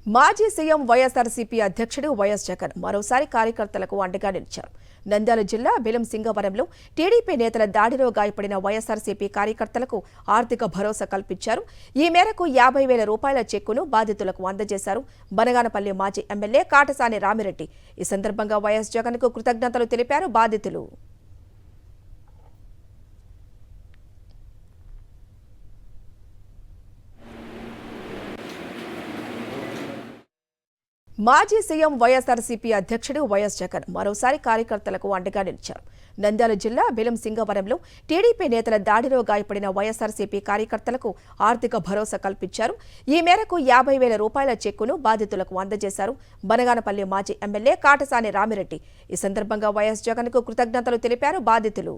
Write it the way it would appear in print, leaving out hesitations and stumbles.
మాజీ సీఎం వైఎస్ఆర్సీపీ అధ్యక్షుడు వైఎస్ జగన్ మరోసారి కార్యకర్తలకు అండగా నిలిచారు. నంద్యాల జిల్లా బిలంసింగవరంలో టీడీపీ నేతల దాడిలో గాయపడిన వైఎస్ఆర్సీపీ కార్యకర్తలకు ఆర్థిక భరోసా కల్పించారు. ఈ మేరకు 50,000 రూపాయల చెక్కును బాధితులకు అందజేశారు. బనగానపల్లి మాజీ ఎమ్మెల్యే కాటసాని రామిరెడ్డి ఈ సందర్భంగా వైఎస్ జగన్ కు కృతజ్ఞతలు తెలిపారు. బాధితులు మాజీ సీఎం వైఎస్ఆర్సీపీ అధ్యక్షుడు వైఎస్ జగన్ మరోసారి కార్యకర్తలకు అండగా నిలిచారు. నంద్యాల జిల్లా బిలంసింగవరంలో టీడీపీ నేతల దాడిలో గాయపడిన వైఎస్ఆర్సీపీ కార్యకర్తలకు ఆర్థిక భరోసా కల్పించారు. ఈ మేరకు 50,000 రూపాయల చెక్కును బాధితులకు అందజేశారు. బనగానపల్లి మాజీ ఎమ్మెల్యే కాటసాని రామిరెడ్డి ఈ సందర్భంగా వైఎస్ జగన్ కు కృతజ్ఞతలు తెలిపారు. బాధితులు